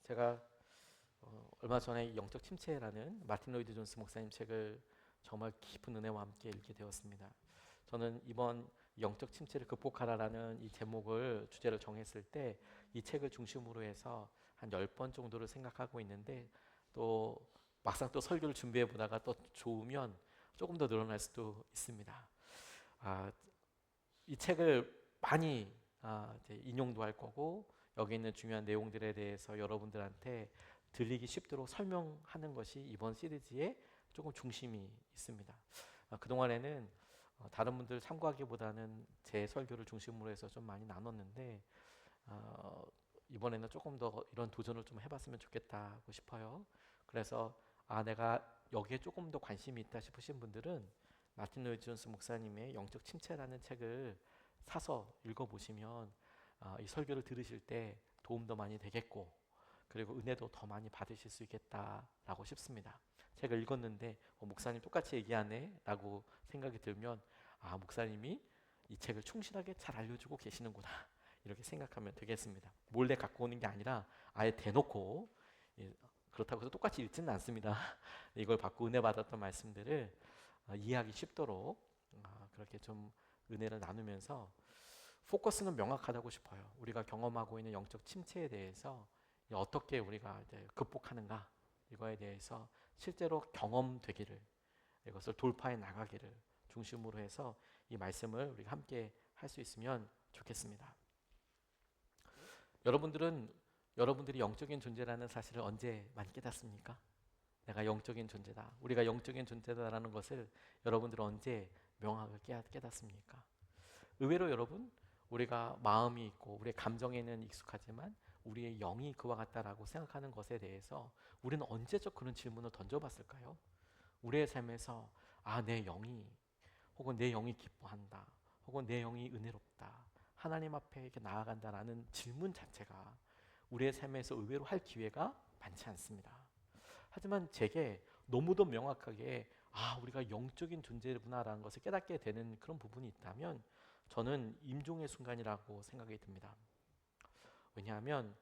제가 얼마 전에 영적 침체라는 마틴 로이드 존스 목사님 책을 정말 깊은 은혜와 함께 읽게 되었습니다. 저는 이번 영적 침체를 극복하라라는 이 제목을 주제를 정했을 때 이 책을 중심으로 해서 한 10번 정도를 생각하고 있는데, 또 막상 또 설교를 준비해 보다가 또 좋으면 조금 더 늘어날 수도 있습니다. 이 책을 많이 이제 인용도 할 거고, 여기 있는 중요한 내용들에 대해서 여러분들한테 들리기 쉽도록 설명하는 것이 이번 시리즈의 조금 중심이 있습니다. 그동안에는 다른 분들 참고하기보다는 제 설교를 중심으로 해서 좀 많이 나눴는데, 이번에는 조금 더 이런 도전을 좀 해봤으면 좋겠다고 싶어요. 그래서 내가 여기에 조금 더 관심이 있다 싶으신 분들은 마틴 로이드 존스 목사님의 영적 침체라는 책을 사서 읽어보시면 이 설교를 들으실 때 도움도 많이 되겠고, 그리고 은혜도 더 많이 받으실 수 있겠다라고 싶습니다. 책을 읽었는데 목사님 똑같이 얘기하네 라고 생각이 들면, 목사님이 이 책을 충실하게 잘 알려주고 계시는구나, 이렇게 생각하면 되겠습니다. 몰래 갖고 오는 게 아니라 아예 대놓고, 그렇다고 해서 똑같이 읽지는 않습니다. 이걸 받고 은혜 받았던 말씀들을 이해하기 쉽도록 그렇게 좀 은혜를 나누면서 포커스는 명확하다고 싶어요. 우리가 경험하고 있는 영적 침체에 대해서 어떻게 우리가 이제 극복하는가, 이거에 대해서 실제로 경험되기를, 이것을 돌파해 나가기를 중심으로 해서 이 말씀을 우리가 함께 할 수 있으면 좋겠습니다. 여러분들이 영적인 존재라는 사실을 언제 많이 깨닫습니까? 내가 영적인 존재다, 우리가 영적인 존재다라는 것을 여러분들은 언제 명확하게 깨닫습니까? 의외로 여러분, 우리가 마음이 있고 우리의 감정에는 익숙하지만 우리의 영이 그와 같다라고 생각하는 것에 대해서 우리는 언제적 그런 질문을 던져봤을까요? 우리의 삶에서 내 영이, 혹은 내 영이 기뻐한다, 혹은 내 영이 은혜롭다, 하나님 앞에 이렇게 나아간다라는 질문 자체가 우리의 삶에서 의외로 할 기회가 많지 않습니다. 하지만 제게 너무도 명확하게 우리가 영적인 존재구나라는 것을 깨닫게 되는 그런 부분이 있다면, 저는 임종의 순간이라고 생각이 듭니다. 왜냐하면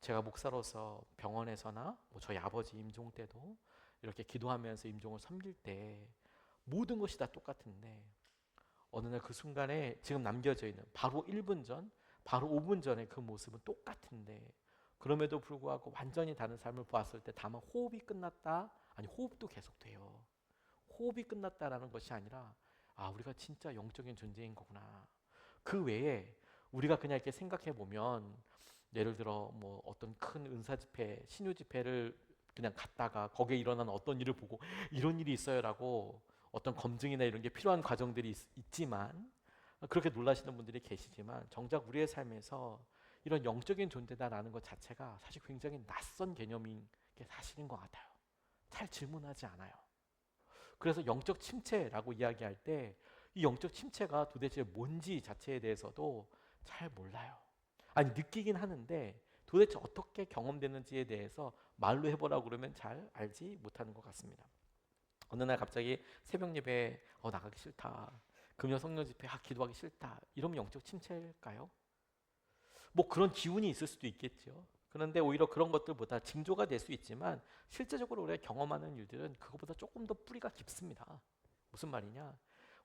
제가 목사로서 병원에서나 저희 아버지 임종 때도 이렇게 기도하면서 임종을 섬길 때 모든 것이 다 똑같은데, 어느 날 그 순간에 지금 남겨져 있는 바로 1분 전, 바로 5분 전의 그 모습은 똑같은데, 그럼에도 불구하고 완전히 다른 삶을 보았을 때 다만 호흡이 끝났다, 아니 호흡도 계속돼요. 호흡이 끝났다라는 것이 아니라 우리가 진짜 영적인 존재인 거구나. 그 외에 우리가 그냥 이렇게 생각해 보면, 예를 들어 어떤 큰 은사 집회, 신유 집회를 그냥 갔다가 거기에 일어나는 어떤 일을 보고 이런 일이 있어요라고 어떤 검증이나 이런 게 필요한 과정들이 있지만, 그렇게 놀라시는 분들이 계시지만, 정작 우리의 삶에서 이런 영적인 존재다라는 것 자체가 사실 굉장히 낯선 개념인 게 사실인 것 같아요. 잘 질문하지 않아요. 그래서 영적 침체라고 이야기할 때 이 영적 침체가 도대체 뭔지 자체에 대해서도 잘 몰라요. 느끼긴 하는데 도대체 어떻게 경험되는지에 대해서 말로 해보라고 그러면 잘 알지 못하는 것 같습니다. 어느 날 갑자기 새벽 예배 나가기 싫다, 금요 성령 집회 기도하기 싫다, 이러면 영적 침체일까요? 그런 기운이 있을 수도 있겠죠. 그런데 오히려 그런 것들보다 징조가 될 수 있지만, 실제적으로 우리가 경험하는 일들은 그것보다 조금 더 뿌리가 깊습니다. 무슨 말이냐?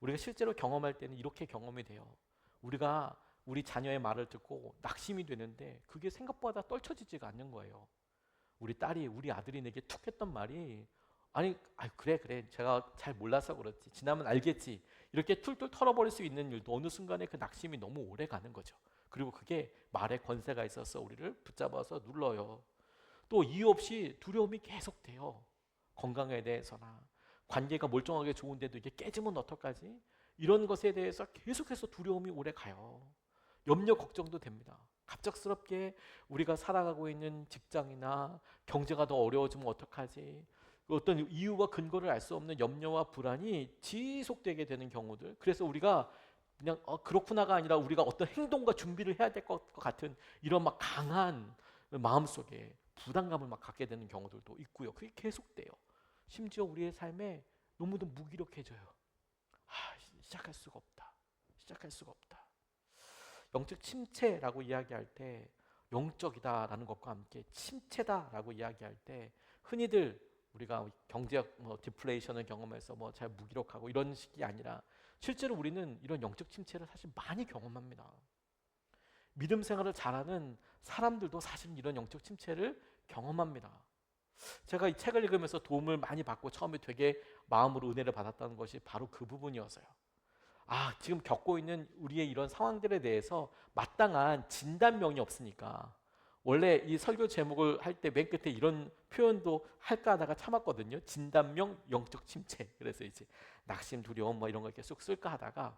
우리가 실제로 경험할 때는 이렇게 경험이 돼요. 우리가 우리 자녀의 말을 듣고 낙심이 되는데 그게 생각보다 떨쳐지지가 않는 거예요. 우리 아들이 내게 툭 했던 말이, 그래 제가 잘 몰라서 그렇지, 지나면 알겠지, 이렇게 툴툴 털어버릴 수 있는 일도 어느 순간에 그 낙심이 너무 오래 가는 거죠. 그리고 그게 말에 권세가 있어서 우리를 붙잡아서 눌러요. 또 이유 없이 두려움이 계속돼요. 건강에 대해서나 관계가 멀쩡하게 좋은데도 이게 깨지면 어떡하지? 이런 것에 대해서 계속해서 두려움이 오래 가요. 염려 걱정도 됩니다. 갑작스럽게 우리가 살아가고 있는 직장이나 경제가 더 어려워지면 어떡하지? 어떤 이유와 근거를 알 수 없는 염려와 불안이 지속되게 되는 경우들. 그래서 우리가 그냥 그렇구나가 아니라 우리가 어떤 행동과 준비를 해야 될 것 같은 이런 강한 마음속에 부담감을 갖게 되는 경우들도 있고요. 그게 계속돼요. 심지어 우리의 삶에 너무도 무기력해져요. 시작할 수가 없다. 시작할 수가 없다. 영적 침체라고 이야기할 때 영적이다라는 것과 함께 침체다라고 이야기할 때 흔히들 우리가 경제학 디플레이션을 경험해서 잘 무기력하고 이런 식이 아니라 실제로 우리는 이런 영적 침체를 사실 많이 경험합니다. 믿음 생활을 잘하는 사람들도 사실 이런 영적 침체를 경험합니다. 제가 이 책을 읽으면서 도움을 많이 받고 처음에 되게 마음으로 은혜를 받았다는 것이 바로 그 부분이어서요. 지금 겪고 있는 우리의 이런 상황들에 대해서 마땅한 진단명이 없으니까 원래 이 설교 제목을 할 때 맨 끝에 이런 표현도 할까 하다가 참았거든요. 진단명 영적 침체. 그래서 이제 낙심, 두려움 이런 거 계속 쓸까 하다가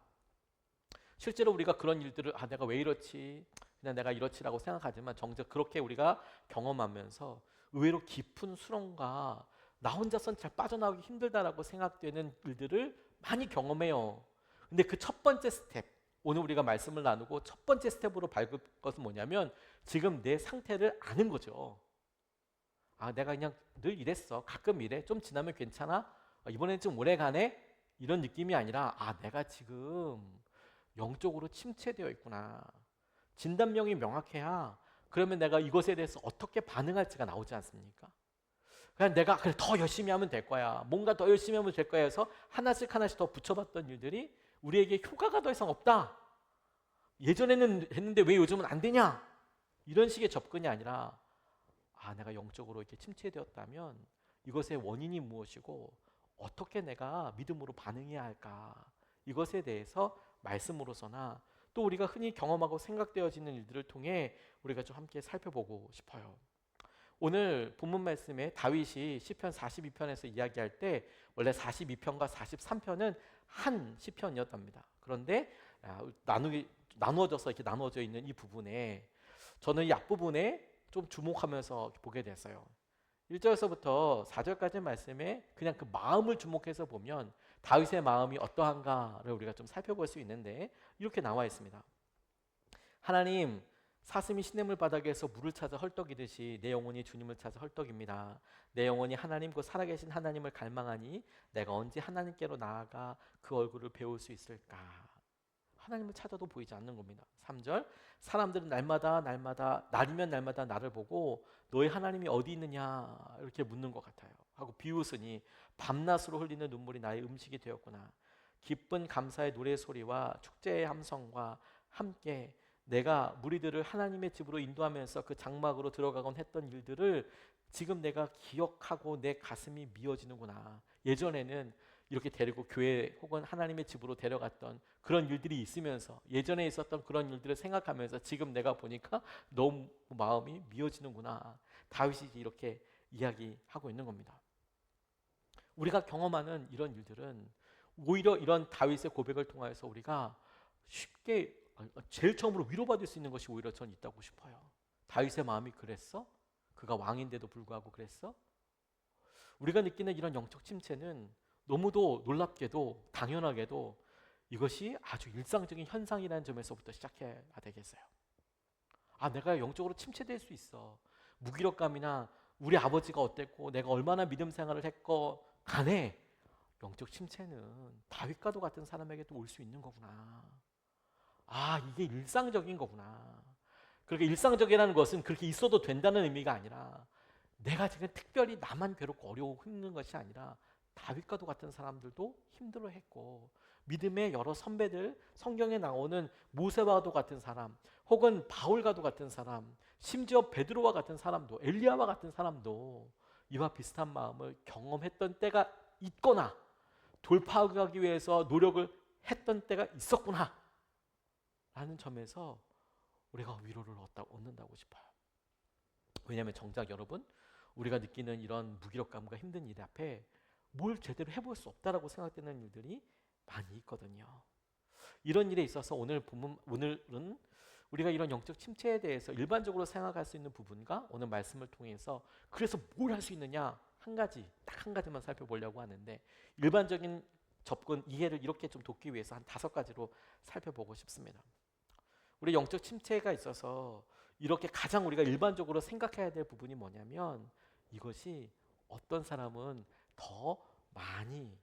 실제로 우리가 그런 일들을 내가 왜 이렇지? 그냥 내가 이렇지라고 생각하지만 정작 그렇게 우리가 경험하면서 의외로 깊은 수렁과 나 혼자선 잘 빠져나오기 힘들다라고 생각되는 일들을 많이 경험해요. 근데 그 첫 번째 스텝, 오늘 우리가 말씀을 나누고 첫 번째 스텝으로 밟을 것은 뭐냐면 지금 내 상태를 아는 거죠. 내가 그냥 늘 이랬어. 가끔 이래. 좀 지나면 괜찮아. 이번엔 좀 오래 가네. 이런 느낌이 아니라 내가 지금 영적으로 침체되어 있구나. 진단명이 명확해야 그러면 내가 이것에 대해서 어떻게 반응할지가 나오지 않습니까? 그냥 내가 그래 더 열심히 하면 될 거야. 뭔가 더 열심히 하면 될 거야 해서 하나씩 하나씩 더 붙여봤던 일들이 우리에게 효과가 더 이상 없다. 예전에는 했는데 왜 요즘은 안 되냐? 이런 식의 접근이 아니라 내가 영적으로 이렇게 침체되었다면 이것의 원인이 무엇이고 어떻게 내가 믿음으로 반응해야 할까? 이것에 대해서 말씀으로서나 또 우리가 흔히 경험하고 생각되어지는 일들을 통해 우리가 좀 함께 살펴보고 싶어요. 오늘 본문 말씀에 다윗이 시편 42편에서 이야기할 때 원래 42편과 43편은 한 시편이었답니다. 그런데 나누어져서 이렇게 나누어져 있는 이 부분에 저는 이 앞부분에 좀 주목하면서 보게 됐어요. 1절에서부터 4절까지 말씀에 그냥 그 마음을 주목해서 보면 다윗의 마음이 어떠한가를 우리가 좀 살펴볼 수 있는데 이렇게 나와 있습니다. 하나님, 사슴이 시냇물 바닥에서 물을 찾아 헐떡이듯이 내 영혼이 주님을 찾아 헐떡입니다. 내 영혼이 하나님 곧 살아계신 하나님을 갈망하니 내가 언제 하나님께로 나아가 그 얼굴을 배울 수 있을까? 하나님을 찾아도 보이지 않는 겁니다. 3절, 사람들은 날이면 날마다 나를 보고 너희 하나님이 어디 있느냐 이렇게 묻는 것 같아요. 하고 비웃으니 밤낮으로 흘리는 눈물이 나의 음식이 되었구나. 기쁜 감사의 노래소리와 축제의 함성과 함께 내가 무리들을 하나님의 집으로 인도하면서 그 장막으로 들어가곤 했던 일들을 지금 내가 기억하고 내 가슴이 미어지는구나. 예전에는 이렇게 데리고 교회 혹은 하나님의 집으로 데려갔던 그런 일들이 있으면서 예전에 있었던 그런 일들을 생각하면서 지금 내가 보니까 너무 마음이 미어지는구나. 다윗이 이렇게 이야기하고 있는 겁니다. 우리가 경험하는 이런 일들은 오히려 이런 다윗의 고백을 통해서 우리가 쉽게 제일 처음으로 위로받을 수 있는 것이 오히려 전 있다고 싶어요. 다윗의 마음이 그랬어? 그가 왕인데도 불구하고 그랬어? 우리가 느끼는 이런 영적 침체는 너무도 놀랍게도 당연하게도 이것이 아주 일상적인 현상이라는 점에서부터 시작해야 되겠어요. 내가 영적으로 침체될 수 있어. 무기력감이나 우리 아버지가 어땠고 내가 얼마나 믿음 생활을 했고 간에 영적 침체는 다윗과도 같은 사람에게도 올 수 있는 거구나. 이게 일상적인 거구나. 그렇게 일상적이라는 것은 그렇게 있어도 된다는 의미가 아니라 내가 지금 특별히 나만 괴롭고 어려워 힘든 것이 아니라 다윗과도 같은 사람들도 힘들어했고 믿음의 여러 선배들, 성경에 나오는 모세와도 같은 사람 혹은 바울과도 같은 사람, 심지어 베드로와 같은 사람도, 엘리야와 같은 사람도 이와 비슷한 마음을 경험했던 때가 있거나 돌파하기 위해서 노력을 했던 때가 있었구나 라는 점에서 우리가 위로를 얻는다고 싶어요. 왜냐하면 정작 여러분, 우리가 느끼는 이런 무기력감과 힘든 일 앞에 뭘 제대로 해볼 수 없다라고 생각되는 일들이 많이 있거든요. 이런 일에 있어서 오늘은 우리가 이런 영적 침체에 대해서 일반적으로 생각할 수 있는 부분과 오늘 말씀을 통해서 그래서 뭘 할 수 있느냐 딱 한 가지만 살펴보려고 하는데 일반적인 접근 이해를 이렇게 좀 돕기 위해서 한 5가지로 살펴보고 싶습니다. 우리 영적 침체가 있어서 이렇게 가장 우리가 일반적으로 생각해야 될 부분이 뭐냐면 이것이 어떤 사람은 더 많이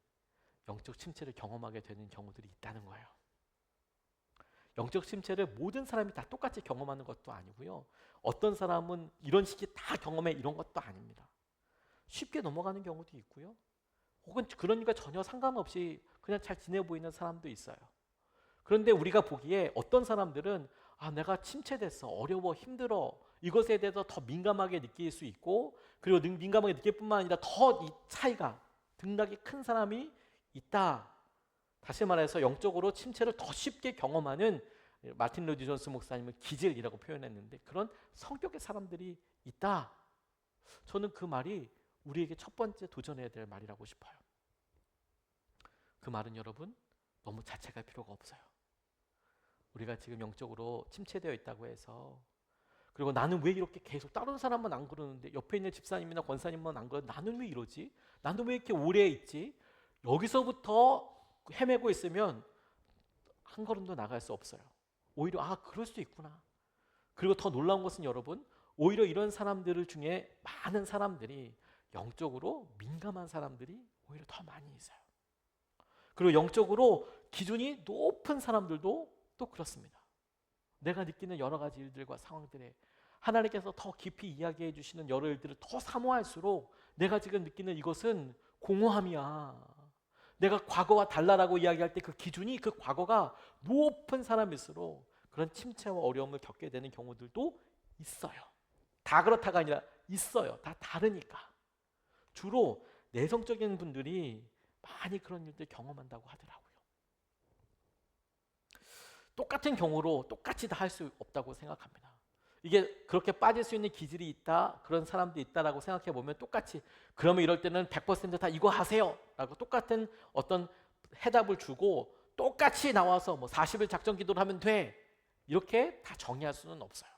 영적 침체를 경험하게 되는 경우들이 있다는 거예요. 영적 침체를 모든 사람이 다 똑같이 경험하는 것도 아니고요. 어떤 사람은 이런 시기 다 경험해 이런 것도 아닙니다. 쉽게 넘어가는 경우도 있고요. 혹은 그러니까 전혀 상관없이 그냥 잘 지내 보이는 사람도 있어요. 그런데 우리가 보기에 어떤 사람들은 내가 침체됐어, 어려워, 힘들어 이것에 대해서 더 민감하게 느낄 수 있고, 그리고 민감하게 느낄 뿐만 아니라 더 이 차이가 등락이 큰 사람이 있다. 다시 말해서 영적으로 침체를 더 쉽게 경험하는, 마틴 로이드 존스 목사님은 기질이라고 표현했는데, 그런 성격의 사람들이 있다. 저는 그 말이 우리에게 첫 번째 도전해야 될 말이라고 싶어요. 그 말은 여러분, 너무 자책할 필요가 없어요. 우리가 지금 영적으로 침체되어 있다고 해서, 그리고 나는 왜 이렇게 계속 다른 사람은 안 그러는데 옆에 있는 집사님이나 권사님만 안 그러는데 나는 왜 이러지? 나는 왜 이렇게 오래 있지? 여기서부터 헤매고 있으면 한 걸음도 나갈 수 없어요. 오히려 그럴 수 있구나. 그리고 더 놀라운 것은 여러분, 오히려 이런 사람들 중에 많은 사람들이 영적으로 민감한 사람들이 오히려 더 많이 있어요. 그리고 영적으로 기준이 높은 사람들도 또 그렇습니다. 내가 느끼는 여러 가지 일들과 상황들에 하나님께서 더 깊이 이야기해 주시는 여러 일들을 더 사모할수록 내가 지금 느끼는 이것은 공허함이야. 내가 과거와 달라라고 이야기할 때 그 기준이, 그 과거가 높은 사람일수록 그런 침체와 어려움을 겪게 되는 경우들도 있어요. 다 그렇다가 아니라 있어요. 다 다르니까. 주로 내성적인 분들이 많이 그런 일들 경험한다고 하더라고요. 똑같은 경우로 똑같이 다 할 수 없다고 생각합니다. 이게 그렇게 빠질 수 있는 기질이 있다, 그런 사람도 있다라고 생각해 보면 똑같이, 그러면 이럴 때는 100% 다 이거 하세요 라고 똑같은 어떤 해답을 주고 똑같이 나와서 40일 작전 기도를 하면 돼, 이렇게 다 정의할 수는 없어요.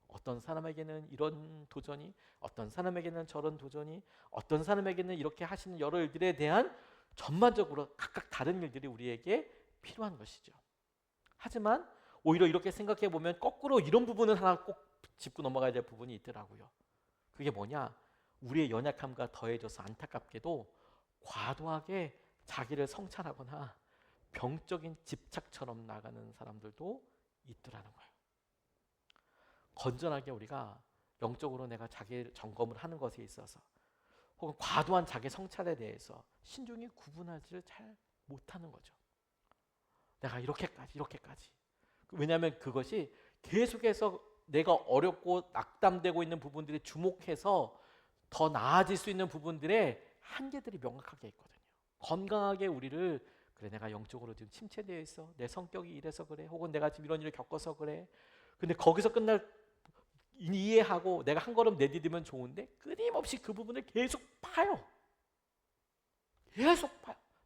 어떤 사람에게는 이런 도전이, 어떤 사람에게는 저런 도전이, 어떤 사람에게는 이렇게 하시는 여러 일들에 대한 전반적으로 각각 다른 일들이 우리에게 필요한 것이죠. 하지만 오히려 이렇게 생각해 보면 거꾸로 이런 부분은 하나 꼭 짚고 넘어가야 될 부분이 있더라고요. 그게 뭐냐? 우리의 연약함과 더해져서 안타깝게도 과도하게 자기를 성찰하거나 병적인 집착처럼 나가는 사람들도 있더라는 거예요. 건전하게 우리가 영적으로 내가 자기 점검을 하는 것에 있어서, 혹은 과도한 자기 성찰에 대해서 신중히 구분하지를 잘 못하는 거죠. 내가 이렇게까지. 왜냐하면 그것이 계속해서 내가 어렵고 낙담되고 있는 부분들에 주목해서 더 나아질 수 있는 부분들의 한계들이 명확하게 있거든요. 건강하게 우리를, 그래 내가 영적으로 지금 침체되어 있어, 내 성격이 이래서 그래, 혹은 내가 지금 이런 일을 겪어서 그래. 근데 거기서 이해하고 내가 한 걸음 내디디면 좋은데 끊임없이 그 부분을 계속 파요.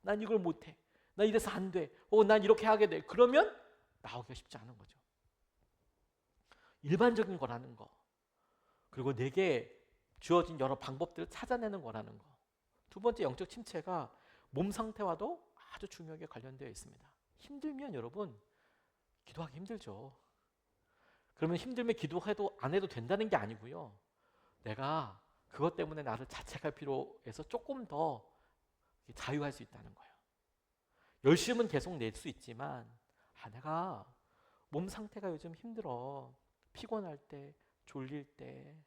난 이걸 못해, 난 이래서 안 돼, 혹은 난 이렇게 하게 돼. 그러면 나오기가 쉽지 않은 거죠. 일반적인 거라는 거, 그리고 내게 주어진 여러 방법들을 찾아내는 거라는 거. 두 번째, 영적 침체가 몸 상태와도 아주 중요하게 관련되어 있습니다. 힘들면 여러분 기도하기 힘들죠. 그러면 힘들면 기도해도 안 해도 된다는 게 아니고요, 내가 그것 때문에 나를 자책할 필요에서 조금 더 자유할 수 있다는 거예요. 열심은 계속 낼 수 있지만, 내가 몸 상태가 요즘 힘들어, 피곤할 때, 졸릴 때,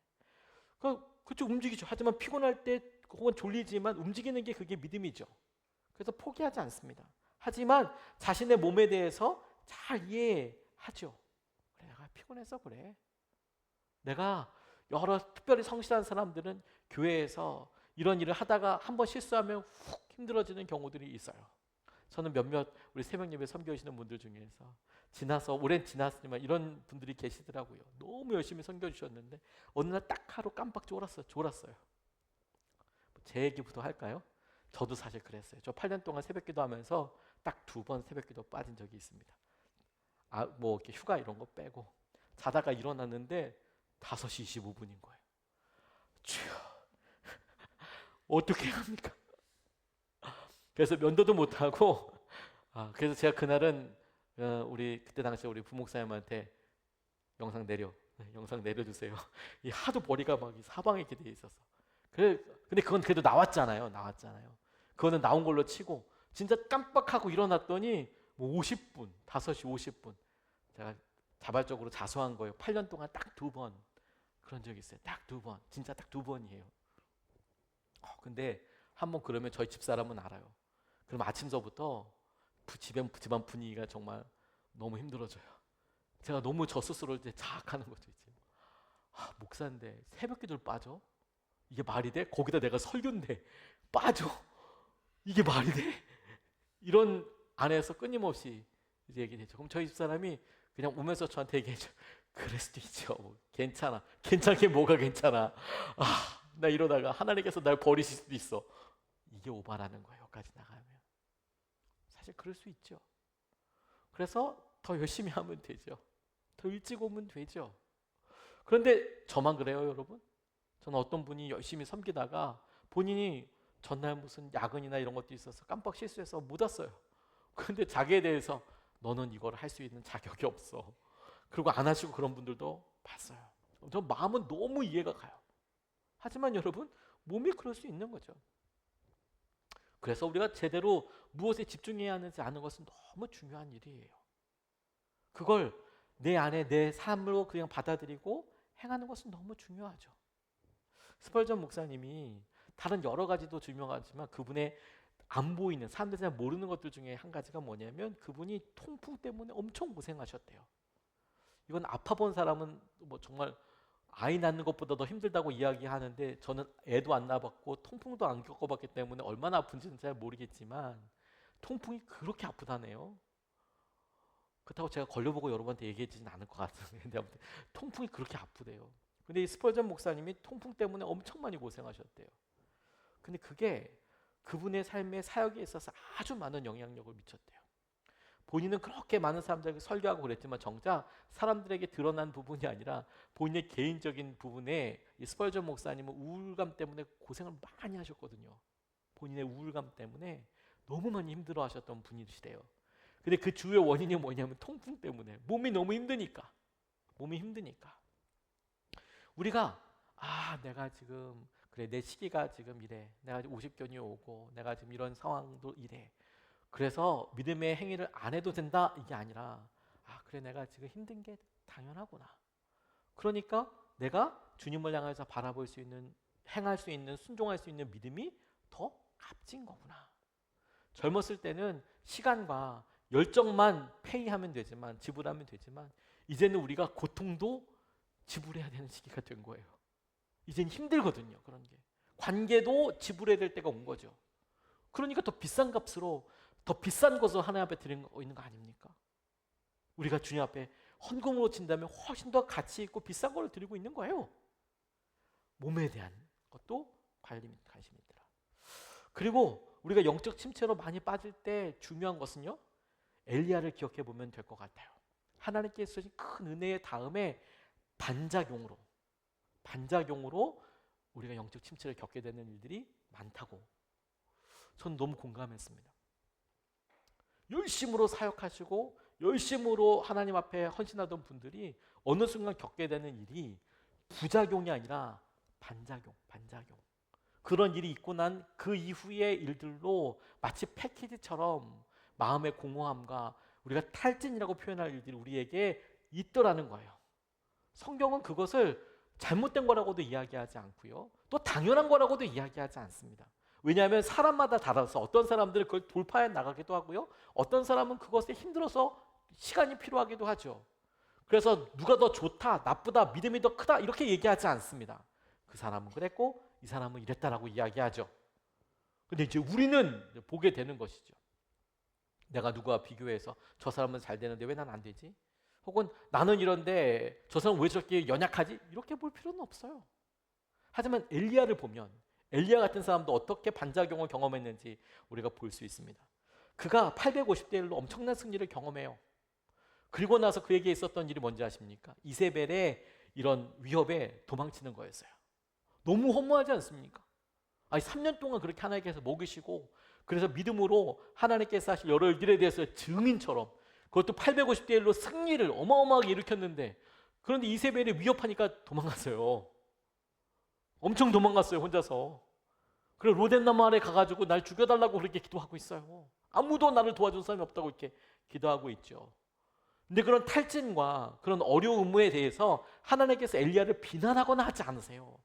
그쪽 움직이죠. 하지만 피곤할 때 혹은 졸리지만 움직이는 게 그게 믿음이죠. 그래서 포기하지 않습니다. 하지만 자신의 몸에 대해서 잘 이해하죠. 그래, 내가 피곤해서 그래. 내가 여러 특별히 성실한 사람들은 교회에서 이런 일을 하다가 한번 실수하면 훅 힘들어지는 경우들이 있어요. 저는 몇몇 우리 새벽예배 선교하시는 분들 중에서 오랜 지났지만 이런 분들이 계시더라고요. 너무 열심히 선교주셨는데 어느 날 딱 하루 깜빡 졸았어요. 제 얘기부터 할까요? 저도 사실 그랬어요. 저 8년 동안 새벽기도 하면서 딱 2번 새벽기도 빠진 적이 있습니다. 이렇게 휴가 이런 거 빼고 자다가 일어났는데 5시 25분인 거예요. 주여, 어떻게 합니까? 그래서 면도도 못하고, 그래서 제가 그날은 그때 당시에 우리 부목사님한테 영상 내려주세요. 하도 머리가 막 사방에 이렇게 돼 있어서. 근데 그건 그래도 나왔잖아요. 그거는 나온 걸로 치고, 진짜 깜빡하고 일어났더니 50분, 5시 50분. 제가 자발적으로 자수한 거예요. 8년 동안 딱 2번 그런 적이 있어요. 딱 2번. 진짜 딱 2번이에요. 근데 한번 그러면 저희 집사람은 알아요. 그럼 아침서부터 집안 분위기가 정말 너무 힘들어져요. 제가 너무 저 스스로 이제 자학하는 거죠. 이제 목사인데 새벽기도를 빠져? 이게 말이 돼? 거기다 내가 설교인데 빠져? 이게 말이 돼? 이런 안에서 끊임없이 이제 얘기를 죠 그럼 저희 집사람이 그냥 오면서 저한테 얘기해줘. 그럴 수도 있죠. 뭐, 괜찮아. 괜찮게 뭐가 괜찮아. 나 이러다가 하나님께서 날 버리실 수도 있어. 이게 오바라는 거예요. 여기까지 나가면. 사실 그럴 수 있죠. 그래서 더 열심히 하면 되죠. 더 일찍 오면 되죠. 그런데 저만 그래요, 여러분? 저는 어떤 분이 열심히 섬기다가 본인이 전날 무슨 야근이나 이런 것도 있어서 깜빡 실수해서 못 왔어요. 그런데 자기에 대해서 너는 이걸 할 수 있는 자격이 없어. 그리고 안 하시고 그런 분들도 봤어요. 저 마음은 너무 이해가 가요. 하지만 여러분, 몸이 그럴 수 있는 거죠. 그래서 우리가 제대로 무엇에 집중해야 하는지 아는 것은 너무 중요한 일이에요. 그걸 내 안에 내 삶으로 그냥 받아들이고 행하는 것은 너무 중요하죠. 스펄전 목사님이 다른 여러 가지도 유명하지만 그분의 안 보이는 사람들이 잘 모르는 것들 중에 한 가지가 뭐냐면 그분이 통풍 때문에 엄청 고생하셨대요. 이건 아파본 사람은 뭐 정말 아이 낳는 것보다 더 힘들다고 이야기하는데 저는 애도 안 낳아봤고 통풍도 안 겪어봤기 때문에 얼마나 아픈지는 잘 모르겠지만 통풍이 그렇게 아프다네요. 그렇다고 제가 걸려보고 여러분한테 얘기해주진 않을 것 같은데 아무튼 통풍이 그렇게 아프대요. 근데 이 스펄전 목사님이 통풍 때문에 엄청 많이 고생하셨대요. 근데 그게 그분의 삶의 사역에 있어서 아주 많은 영향력을 미쳤대요. 본인은 그렇게 많은 사람들에게 설교하고 그랬지만 정작 사람들에게 드러난 부분이 아니라 본인의 개인적인 부분에 이 스펄전 목사님은 우울감 때문에 고생을 많이 하셨거든요. 본인의 우울감 때문에 너무 많이 힘들어하셨던 분이시래요. 근데 그 주요 원인이 뭐냐면 통풍 때문에 몸이 너무 힘드니까. 우리가 내가 지금 그래 내 시기가 지금 이래. 내가 50견이 오고 내가 지금 이런 상황도 이래. 그래서 믿음의 행위를 안 해도 된다 이게 아니라 그래 내가 지금 힘든 게 당연하구나. 그러니까 내가 주님을 향해서 바라볼 수 있는 행할 수 있는 순종할 수 있는 믿음이 더 값진 거구나. 젊었을 때는 시간과 열정만 페이하면 되지만 지불하면 되지만 이제는 우리가 고통도 지불해야 되는 시기가 된 거예요. 이제는 힘들거든요. 그런 게. 관계도 지불해야 될 때가 온 거죠. 그러니까 더 비싼 값으로 더 비싼 것을 하나님 앞에 드리는 거 있는 거 아닙니까? 우리가 주님 앞에 헌금으로 친다면 훨씬 더 가치 있고 비싼 걸 드리고 있는 거예요. 몸에 대한 것도 관심입니다. 그리고 우리가 영적 침체로 많이 빠질 때 중요한 것은요. 엘리야를 기억해 보면 될 것 같아요. 하나님께서 주신 큰 은혜의 다음에 반작용으로 우리가 영적 침체를 겪게 되는 일들이 많다고 저는 너무 공감했습니다. 열심으로 사역하시고 열심으로 하나님 앞에 헌신하던 분들이 어느 순간 겪게 되는 일이 부작용이 아니라 반작용. 그런 일이 있고 난 그 이후의 일들로 마치 패키지처럼 마음의 공허함과 우리가 탈진이라고 표현할 일들이 우리에게 있더라는 거예요. 성경은 그것을 잘못된 거라고도 이야기하지 않고요. 또 당연한 거라고도 이야기하지 않습니다. 왜냐하면 사람마다 달라서 어떤 사람들은 그걸 돌파해 나가기도 하고요. 어떤 사람은 그것에 힘들어서 시간이 필요하기도 하죠. 그래서 누가 더 좋다, 나쁘다, 믿음이 더 크다 이렇게 얘기하지 않습니다. 그 사람은 그랬고 이 사람은 이랬다라고 이야기하죠. 근데 이제 우리는 보게 되는 것이죠. 내가 누구와 비교해서 저 사람은 잘 되는데 왜 난 안 되지? 혹은 나는 이런데 저 사람은 왜 저렇게 연약하지? 이렇게 볼 필요는 없어요. 하지만 엘리야를 보면 엘리야 같은 사람도 어떻게 반작용을 경험했는지 우리가 볼 수 있습니다. 그가 850대 1로 엄청난 승리를 경험해요. 그리고 나서 그에게 있었던 일이 뭔지 아십니까? 이세벨의 이런 위협에 도망치는 거였어요. 너무 허무하지 않습니까? 3년 동안 그렇게 하나님께서 먹이시고 그래서 믿음으로 하나님께서 하실 여러 일들에 대해서 증인처럼 그것도 850대 1로 승리를 어마어마하게 일으켰는데 그런데 이세벨이 위협하니까 도망갔어요. 엄청 도망갔어요, 혼자서. 그리고 로뎀나무 아래 가가지고 날 죽여달라고 그렇게 기도하고 있어요. 아무도 나를 도와준 사람이 없다고 이렇게 기도하고 있죠. 근데 그런 탈진과 그런 어려움에 대해서 하나님께서 엘리야를 비난하거나 하지 않으세요.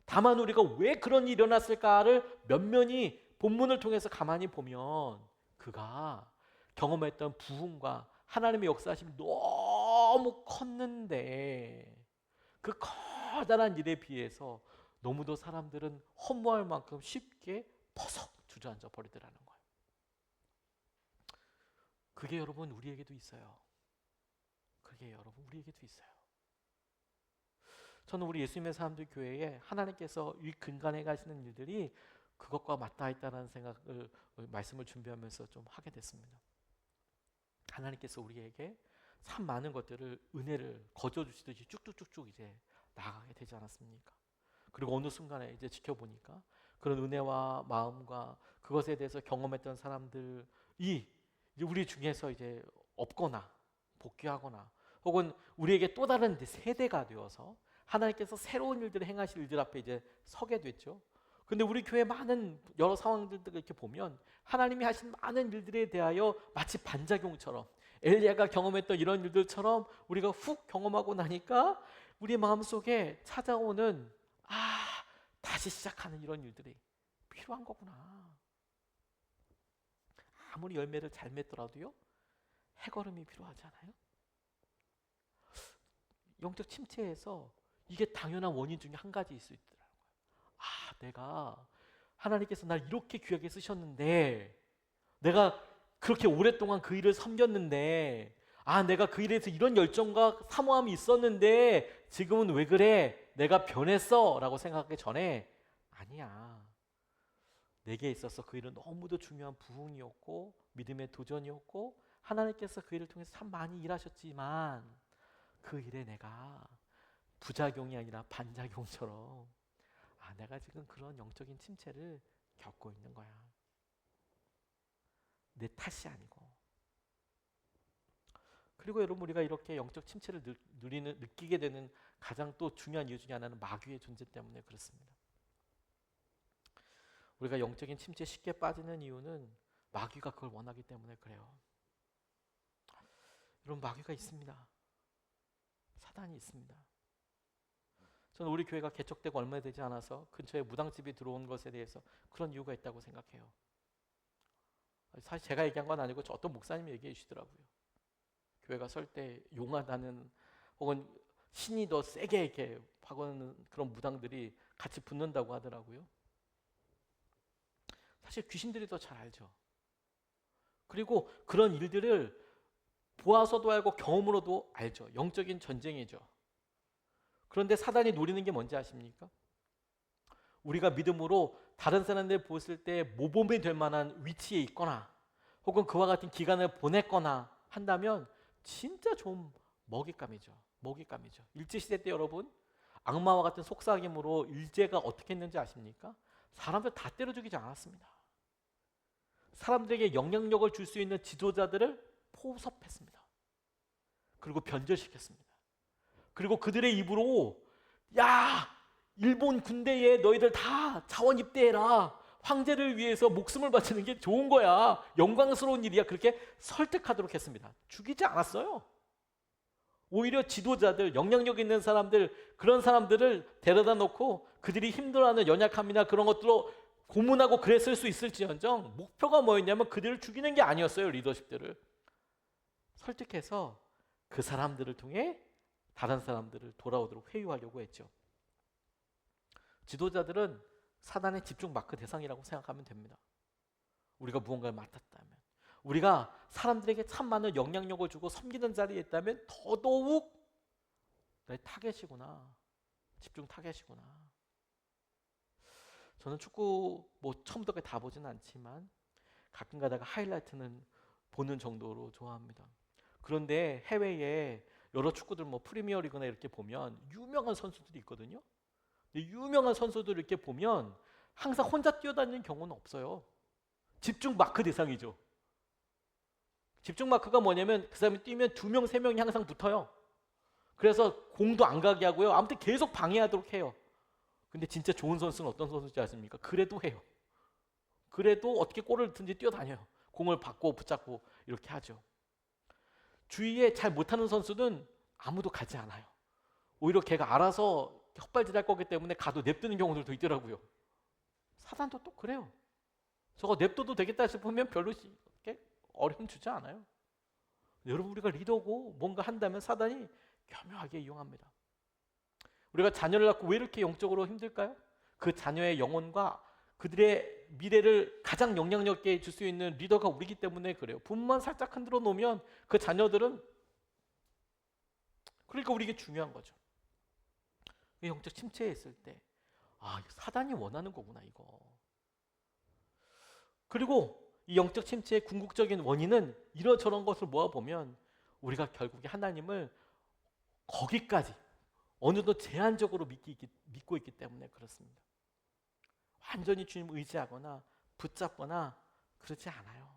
다만 우리가 왜 그런 일이 일어났을까를 면면히 본문을 통해서 가만히 보면 그가 경험했던 부흥과 하나님의 역사하심이 너무 컸는데 그 커다란 일에 비해서 너무도 사람들은 허무할 만큼 쉽게 퍼석 주저앉아 버리더라는 거예요. 그게 여러분 우리에게도 있어요. 그게 여러분 우리에게도 있어요. 저는 우리 예수님의 사람들 교회에 하나님께서 이 근간에 가시는 일들이 그것과 맞닿아 있다는 생각을 말씀을 준비하면서 좀 하게 됐습니다. 하나님께서 우리에게 참 많은 것들을 은혜를 거저 주시듯이 쭉쭉쭉쭉 이제 나가게 되지 않았습니까? 그리고 어느 순간에 이제 지켜보니까 그런 은혜와 마음과 그것에 대해서 경험했던 사람들이 이제 우리 중에서 이제 없거나 복귀하거나 혹은 우리에게 또 다른 세대가 되어서 하나님께서 새로운 일들을 행하실 일들 앞에 이제 서게 됐죠. 근데 우리 교회 많은 여러 상황들을 이렇게 보면 하나님이 하신 많은 일들에 대하여 마치 반작용처럼 엘리야가 경험했던 이런 일들처럼 우리가 훅 경험하고 나니까 우리 마음속에 찾아오는 다시 시작하는 이런 일들이 필요한 거구나. 아무리 열매를 잘 맺더라도요 해걸음이 필요하잖아요. 영적 침체에서 이게 당연한 원인 중에 한 가지 있을 수 있더라고요. 내가 하나님께서 날 이렇게 귀하게 쓰셨는데 내가 그렇게 오랫동안 그 일을 섬겼는데 내가 그 일에서 이런 열정과 사모함이 있었는데 지금은 왜 그래? 내가 변했어 라고 생각하기 전에 아니야. 내게 있어서 그 일은 너무도 중요한 부흥이었고 믿음의 도전이었고 하나님께서 그 일을 통해서 참 많이 일하셨지만 그 일에 내가 부작용이 아니라 반작용처럼 내가 지금 그런 영적인 침체를 겪고 있는 거야. 내 탓이 아니고. 그리고 여러분 우리가 이렇게 영적 침체를 느끼게 되는 가장 또 중요한 이유 중에 하나는 마귀의 존재 때문에 그렇습니다. 우리가 영적인 침체에 쉽게 빠지는 이유는 마귀가 그걸 원하기 때문에 그래요. 여러분 마귀가 있습니다. 사단이 있습니다. 저는 우리 교회가 개척되고 얼마 되지 않아서 근처에 무당집이 들어온 것에 대해서 그런 이유가 있다고 생각해요. 사실 제가 얘기한 건 아니고 어떤 목사님이 얘기해 주시더라고요. 교회가 설 때 용하다는 혹은 신이 더 세게 이렇게 하고는 그런 무당들이 같이 붙는다고 하더라고요. 사실 귀신들이 더 잘 알죠. 그리고 그런 일들을 보아서도 알고 경험으로도 알죠. 영적인 전쟁이죠. 그런데 사단이 노리는 게 뭔지 아십니까? 우리가 믿음으로 다른 사람들 보았을 때 모범이 될 만한 위치에 있거나 혹은 그와 같은 기간을 보냈거나 한다면 진짜 좀 먹잇감이죠. 일제시대 때 여러분 악마와 같은 속삭임으로 일제가 어떻게 했는지 아십니까? 사람들 다 때려 죽이지 않았습니다. 사람들에게 영향력을 줄 수 있는 지도자들을 포섭했습니다. 그리고 변절시켰습니다. 그리고 그들의 입으로 일본 군대에 너희들 다 자원 입대해라. 황제를 위해서 목숨을 바치는 게 좋은 거야. 영광스러운 일이야. 그렇게 설득하도록 했습니다. 죽이지 않았어요. 오히려 지도자들, 영향력 있는 사람들, 그런 사람들을 데려다 놓고 그들이 힘들어하는 연약함이나 그런 것들로 고문하고 그랬을 수 있을지언정 목표가 뭐였냐면 그들을 죽이는 게 아니었어요. 리더십들을 설득해서 그 사람들을 통해 다른 사람들을 돌아오도록 회유하려고 했죠. 지도자들은 사단의 집중 마크 대상이라고 생각하면 됩니다. 우리가 무언가를 맡았다면, 우리가 사람들에게 참 많은 영향력을 주고 섬기는 자리에 있다면 더더욱 내 타겟이구나, 집중 타겟이구나. 저는 축구 처음부터 다 보지는 않지만 가끔 가다가 하이라이트는 보는 정도로 좋아합니다. 그런데 해외에 여러 축구들 프리미어리그나 이렇게 보면 유명한 선수들이 있거든요. 근데 유명한 선수들 이렇게 보면 항상 혼자 뛰어다니는 경우는 없어요. 집중 마크 대상이죠. 집중 마크가 뭐냐면 그 사람이 뛰면 2명, 3명이 항상 붙어요. 그래서 공도 안 가게 하고요. 아무튼 계속 방해하도록 해요. 근데 진짜 좋은 선수는 어떤 선수인지 아십니까? 그래도 해요. 그래도 어떻게 골을 넣든지 뛰어다녀요. 공을 받고 붙잡고 이렇게 하죠. 주위에 잘 못하는 선수는 아무도 가지 않아요. 오히려 걔가 알아서 헛발질할 거기 때문에 가도 냅두는 경우들도 있더라고요. 사단도 또 그래요. 저거 냅둬도 되겠다 싶으면 별로 어려움 주지 않아요. 여러분, 우리가 리더고 뭔가 한다면 사단이 교묘하게 이용합니다. 우리가 자녀를 낳고 왜 이렇게 영적으로 힘들까요? 그 자녀의 영혼과 그들의 미래를 가장 영향력 있게 줄 수 있는 리더가 우리기 때문에 그래요. 부모만 살짝 흔들어 놓으면 그 자녀들은, 그러니까 우리에게 중요한 거죠. 영적 침체에 있을 때 사단이 원하는 거구나 이거. 그리고 이 영적 침체의 궁극적인 원인은 이런저런 것을 모아보면 우리가 결국에 하나님을 거기까지 어느 정도 제한적으로 믿고 있기 때문에 그렇습니다. 완전히 주님을 의지하거나 붙잡거나 그렇지 않아요.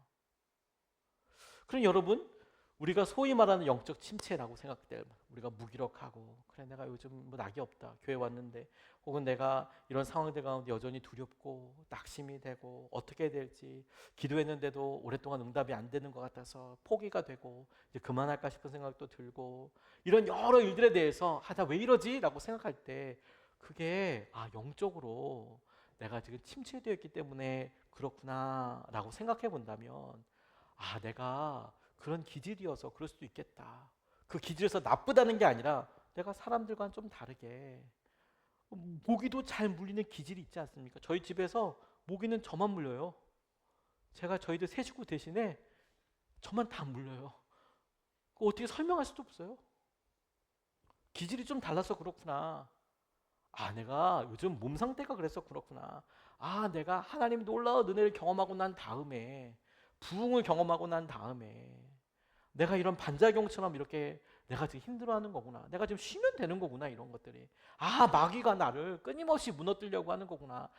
그럼 여러분, 우리가 소위 말하는 영적 침체라고 생각될, 우리가 무기력하고, 그래 내가 요즘 뭐 낙이 없다, 교회 왔는데, 혹은 내가 이런 상황들 가운데 여전히 두렵고 낙심이 되고 어떻게 해야 될지, 기도했는데도 오랫동안 응답이 안 되는 것 같아서 포기가 되고 이제 그만할까 싶은 생각도 들고, 이런 여러 일들에 대해서 나 왜 이러지? 라고 생각할 때 그게 영적으로 내가 지금 침체되어 있기 때문에 그렇구나 라고 생각해 본다면, 내가 그런 기질이어서 그럴 수도 있겠다. 그 기질에서 나쁘다는 게 아니라 내가 사람들과는 좀 다르게 모기도 잘 물리는 기질이 있지 않습니까? 저희 집에서 모기는 저만 물려요. 제가 저희들 세 식구 대신에 저만 다 물려요. 어떻게 설명할 수도 없어요. 기질이 좀 달라서 그렇구나. 내가 요즘 몸 상태가 그래서 그렇구나. 내가 하나님 놀라운 은혜를 경험하고 난 다음에, 부흥을 경험하고 난 다음에 내가 이런 반작용처럼 이렇게 내가 지금 힘들어하는 거구나. 내가 지금 쉬면 되는 거구나. 이런 것들이 마귀가 나를 끊임없이 무너뜨리려고 하는 거구나.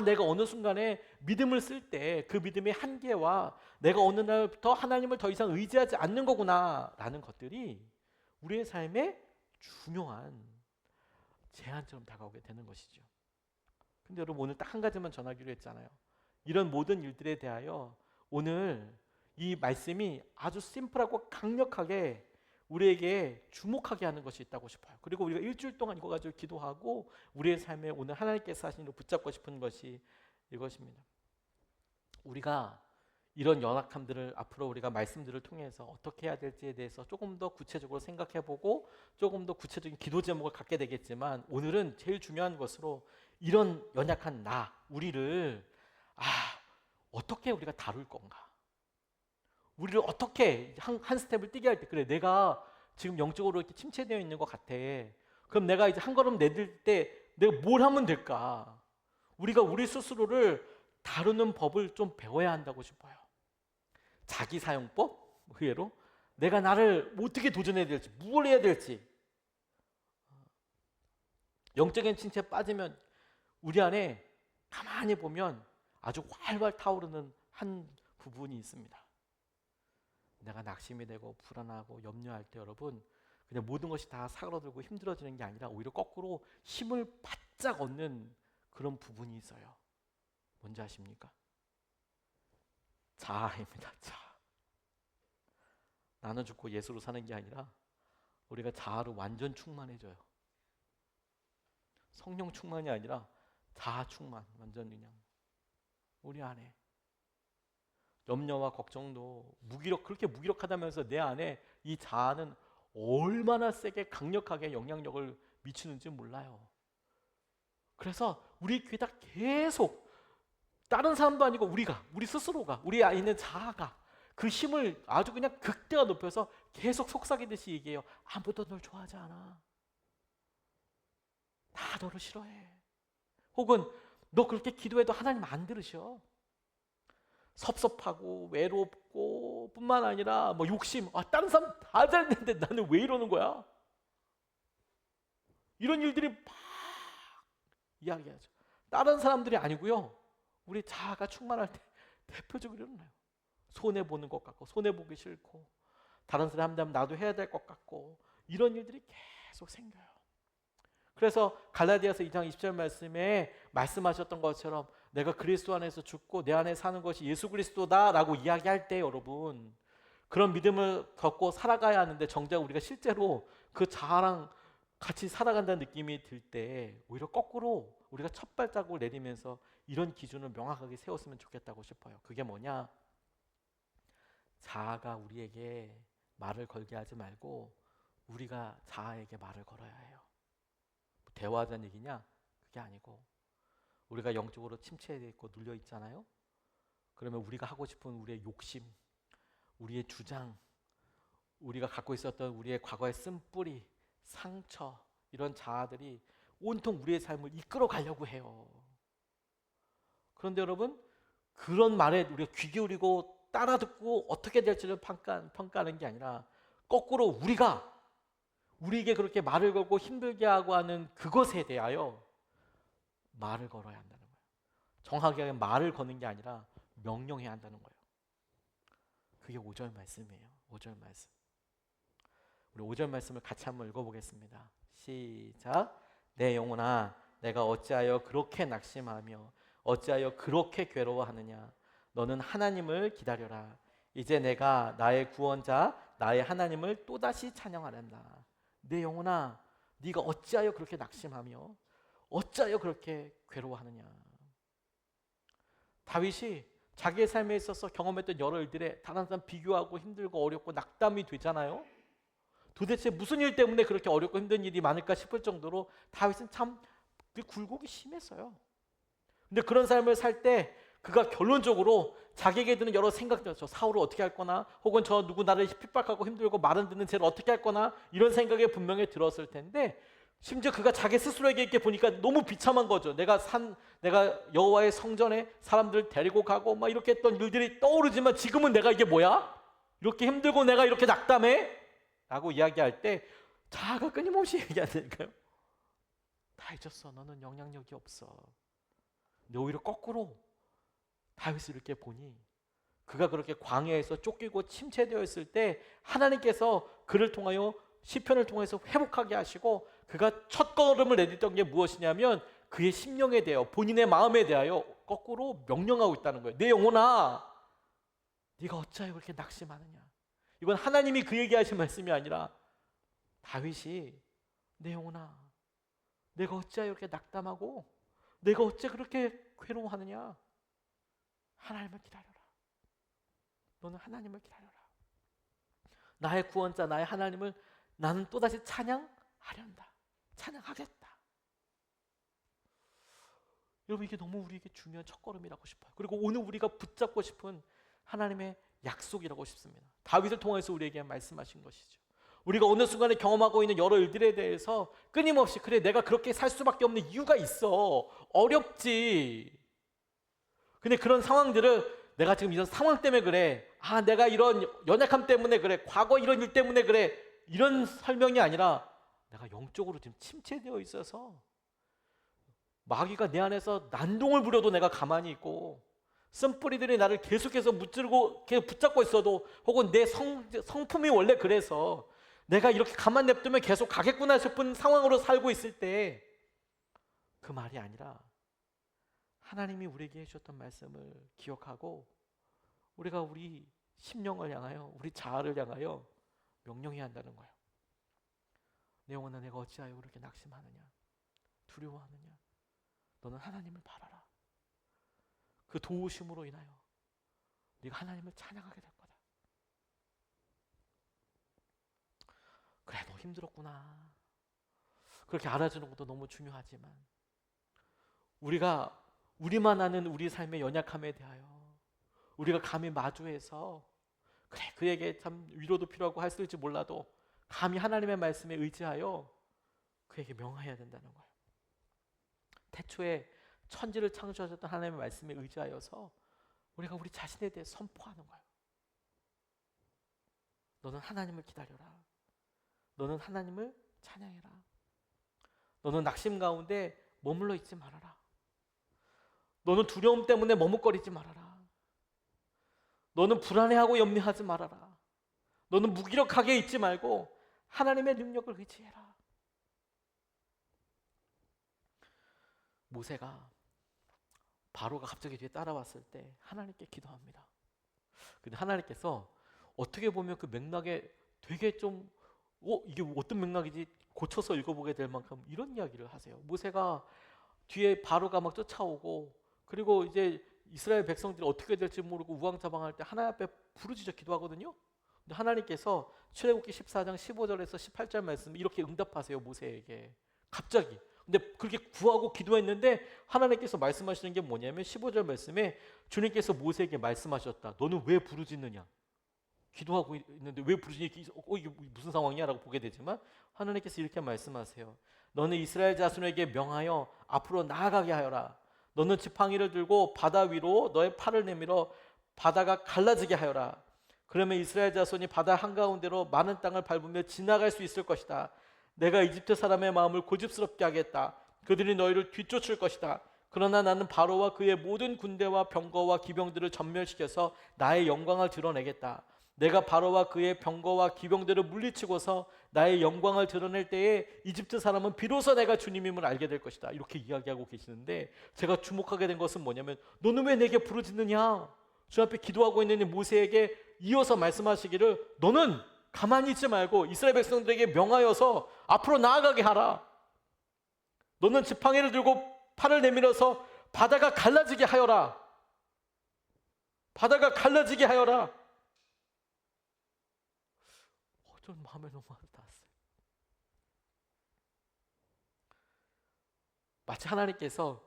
내가 어느 순간에 믿음을 쓸 때 그 믿음의 한계와 내가 어느 날부터 하나님을 더 이상 의지하지 않는 거구나 라는 것들이 우리의 삶에 중요한 제한처럼 다가오게 되는 것이죠. 근데 여러분, 오늘 딱 한 가지만 전하기로 했잖아요. 이런 모든 일들에 대하여 오늘 이 말씀이 아주 심플하고 강력하게 우리에게 주목하게 하는 것이 있다고 싶어요. 그리고 우리가 일주일 동안 이거 가지고 기도하고 우리의 삶에 오늘 하나님께서 하신 일을 붙잡고 싶은 것이 이것입니다. 우리가 이런 연약함들을 앞으로 우리가 말씀들을 통해서 어떻게 해야 될지에 대해서 조금 더 구체적으로 생각해보고 조금 더 구체적인 기도 제목을 갖게 되겠지만, 오늘은 제일 중요한 것으로 이런 연약한 우리를 어떻게 우리가 다룰 건가? 우리를 어떻게 한 스텝을 뛰게 할 때, 그래 내가 지금 영적으로 이렇게 침체되어 있는 것 같아. 그럼 내가 이제 한 걸음 내딜 때 내가 뭘 하면 될까? 우리가 우리 스스로를 다루는 법을 좀 배워야 한다고 싶어요. 자기 사용법? 의외로 내가 나를 어떻게 도전해야 될지, 무엇을 해야 될지. 영적인 침체에 빠지면 우리 안에 가만히 보면 아주 활활 타오르는 한 부분이 있습니다. 내가 낙심이 되고 불안하고 염려할 때 여러분, 그냥 모든 것이 다 사그라들고 힘들어지는 게 아니라 오히려 거꾸로 힘을 바짝 얻는 그런 부분이 있어요. 뭔지 아십니까? 자아입니다. 자아. 나는 죽고 예수로 사는 게 아니라 우리가 자아로 완전 충만해져요. 성령 충만이 아니라 자아 충만, 완전 그냥 우리 안에 염려와 걱정도 그렇게 무기력하다면서 내 안에 이 자아는 얼마나 세게 강력하게 영향력을 미치는지 몰라요. 그래서 우리 귀에다 계속, 다른 사람도 아니고 우리 스스로가, 우리 안에 있는 자아가 그 힘을 아주 그냥 극대화 높여서 계속 속삭이듯이 얘기해요. 아무도 널 좋아하지 않아. 다 너를 싫어해. 혹은 너 그렇게 기도해도 하나님 안 들으셔. 섭섭하고 외롭고 뿐만 아니라 욕심, 다른 사람 다 잘 되는데 나는 왜 이러는 거야? 이런 일들이 막 이야기하죠. 다른 사람들이 아니고요, 우리 자아가 충만할 때 대표적으로 일어나요. 손해보는 것 같고 손해보기 싫고 다른 사람 한다면 나도 해야 될 것 같고 이런 일들이 계속 생겨요. 그래서 갈라디아서 2장 20절 말씀에 말씀하셨던 것처럼 내가 그리스도 안에서 죽고 내 안에 사는 것이 예수 그리스도다 라고 이야기할 때 여러분, 그런 믿음을 갖고 살아가야 하는데 정작 우리가 실제로 그 자아랑 같이 살아간다는 느낌이 들 때 오히려 거꾸로 우리가 첫 발자국을 내리면서 이런 기준을 명확하게 세웠으면 좋겠다고 싶어요. 그게 뭐냐? 자아가 우리에게 말을 걸게 하지 말고 우리가 자아에게 말을 걸어야 해요. 대화하자는 얘기냐? 그게 아니고 우리가 영적으로 침체되어 있고 눌려 있잖아요. 그러면 우리가 하고 싶은 우리의 욕심, 우리의 주장, 우리가 갖고 있었던 우리의 과거의 쓴뿌리, 상처, 이런 자아들이 온통 우리의 삶을 이끌어 가려고 해요. 그런데 여러분, 그런 말에 우리가 귀 기울이고 따라 듣고 어떻게 될지를 평가하는 게 아니라 거꾸로 우리가 우리에게 그렇게 말을 걸고 힘들게 하고 하는 그것에 대하여 말을 걸어야 한다는 거예요. 정확하게 말을 거는 게 아니라 명령해야 한다는 거예요. 그게 5절 말씀이에요. 5절 말씀. 우리 5절 말씀을 같이 한번 읽어보겠습니다. 시작. 내 영혼아, 내가 어찌하여 그렇게 낙심하며 어찌하여 그렇게 괴로워하느냐. 너는 하나님을 기다려라. 이제 내가 나의 구원자 나의 하나님을 또다시 찬양하란다. 내 영혼아, 네가 어찌하여 그렇게 낙심하며 어찌하여 그렇게 괴로워하느냐. 다윗이 자기의 삶에 있어서 경험했던 여러 일들에 단 한 사람 비교하고 힘들고 어렵고 낙담이 되잖아요. 도대체 무슨 일 때문에 그렇게 어렵고 힘든 일이 많을까 싶을 정도로 다윗은 참 굴곡이 심했어요. 근데 그런 삶을 살 때 그가 결론적으로 자기에게 드는 여러 생각들, 저 사울을 어떻게 할 거나, 혹은 저 누구 나를 핍박하고 힘들고 말은 듣는 쟤를 어떻게 할 거나, 이런 생각이 분명히 들었을 텐데, 심지어 그가 자기 스스로에게 이렇게 보니까 너무 비참한 거죠. 내가 여호와의 성전에 사람들 데리고 가고 막 이렇게 했던 일들이 떠오르지만 지금은 내가 이게 뭐야? 이렇게 힘들고 내가 이렇게 낙담해? 라고 이야기할 때 자아가 끊임없이 얘기한다니까요. 다 잊었어. 너는 영향력이 없어. 근데 오히려 거꾸로 다윗을 이렇게 보니 그가 그렇게 광야에서 쫓기고 침체되어 있을 때 하나님께서 그를 통하여 시편을 통해서 회복하게 하시고 그가 첫 걸음을 내딛던 게 무엇이냐면 그의 심령에 대하여 본인의 마음에 대하여 거꾸로 명령하고 있다는 거예요. 내 영혼아, 네가 어찌하여 그렇게 낙심하느냐. 이건 하나님이 그에게 하신 말씀이 아니라 다윗이 내 영혼아, 내가 어찌하여 이렇게 낙담하고 내가 어찌 그렇게 괴로워하느냐. 하나님을 기다려라. 너는 하나님을 기다려라. 나의 구원자 나의 하나님을 나는 또다시 찬양하련다. 찬양하겠다. 여러분, 이게 너무 우리에게 중요한 첫걸음이라고 싶어요. 그리고 오늘 우리가 붙잡고 싶은 하나님의 약속이라고 싶습니다. 다윗을 통해서 우리에게 말씀하신 것이죠. 우리가 어느 순간에 경험하고 있는 여러 일들에 대해서 끊임없이 그래 내가 그렇게 살 수밖에 없는 이유가 있어. 어렵지. 근데 그런 상황들을 내가 지금 이런 상황 때문에 그래. 내가 이런 연약함 때문에 그래. 과거 이런 일 때문에 그래. 이런 설명이 아니라 내가 영적으로 지금 침체되어 있어서 마귀가 내 안에서 난동을 부려도 내가 가만히 있고 쓴뿌리들이 나를 계속해서 무찌르고 계속 붙잡고 있어도 혹은 내 성품이 원래 그래서 내가 이렇게 가만 냅두면 계속 가겠구나 싶은 상황으로 살고 있을 때 그 말이 아니라 하나님이 우리에게 해주셨던 말씀을 기억하고 우리가 우리 심령을 향하여 우리 자아를 향하여 명령해야 한다는 거예요. 내 영혼아, 내가 어찌하여 그렇게 낙심하느냐 두려워하느냐. 너는 하나님을 바라라. 그 도우심으로 인하여 네가 하나님을 찬양하게 될 거다. 그래, 너 힘들었구나. 그렇게 알아주는 것도 너무 중요하지만 우리만 아는 우리 삶의 연약함에 대하여 우리가 감히 마주해서 그래, 그에게 참 위로도 필요하고 했을지 몰라도 감히 하나님의 말씀에 의지하여 그에게 명하여야 된다는 거예요. 태초에 천지를 창조하셨던 하나님의 말씀에 의지하여서 우리가 우리 자신에 대해 선포하는 거예요. 너는 하나님을 기다려라. 너는 하나님을 찬양해라. 너는 낙심 가운데 머물러 있지 말아라. 너는 두려움 때문에 머뭇거리지 말아라. 너는 불안해하고 염려하지 말아라. 너는 무기력하게 있지 말고 하나님의 능력을 의지해라. 모세가 바로가 갑자기 뒤에 따라왔을 때 하나님께 기도합니다. 근데 하나님께서 어떻게 보면 그 맥락에 되게 좀 이게 어떤 맥락이지 고쳐서 읽어보게 될 만큼 이런 이야기를 하세요. 모세가 뒤에 바로가 막 쫓아오고, 그리고 이제 이스라엘 백성들이 어떻게 될지 모르고 우왕좌왕할 때 하나님 앞에 부르짖어 기도하거든요. 근데 하나님께서 출애굽기 14장 15절에서 18절 말씀 이렇게 응답하세요, 모세에게. 갑자기. 근데 그렇게 구하고 기도했는데 하나님께서 말씀하시는 게 뭐냐면 15절 말씀에 주님께서 모세에게 말씀하셨다. 너는 왜 부르짖느냐? 기도하고 있는데 왜 부르짖니? 이게 무슨 상황이야? 라고 보게 되지만 하나님께서 이렇게 말씀하세요. 너는 이스라엘 자손에게 명하여 앞으로 나아가게 하여라. 너는 지팡이를 들고 바다 위로 너의 팔을 내밀어 바다가 갈라지게 하여라. 그러면 이스라엘 자손이 바다 한가운데로 많은 땅을 밟으며 지나갈 수 있을 것이다. 내가 이집트 사람의 마음을 고집스럽게 하겠다. 그들이 너희를 뒤쫓을 것이다. 그러나 나는 바로와 그의 모든 군대와 병거와 기병들을 전멸시켜서 나의 영광을 드러내겠다. 내가 바로와 그의 병거와 기병들을 물리치고서 나의 영광을 드러낼 때에 이집트 사람은 비로소 내가 주님임을 알게 될 것이다. 이렇게 이야기하고 계시는데, 제가 주목하게 된 것은 뭐냐면, 너는 왜 내게 부르짖느냐? 주 앞에 기도하고 있는 모세에게 이어서 말씀하시기를, 너는 가만히 있지 말고 이스라엘 백성들에게 명하여서 앞으로 나아가게 하라. 너는 지팡이를 들고 팔을 내밀어서 바다가 갈라지게 하여라. 바다가 갈라지게 하여라. 좀 마음에 너무 닿았어요. 마치 하나님께서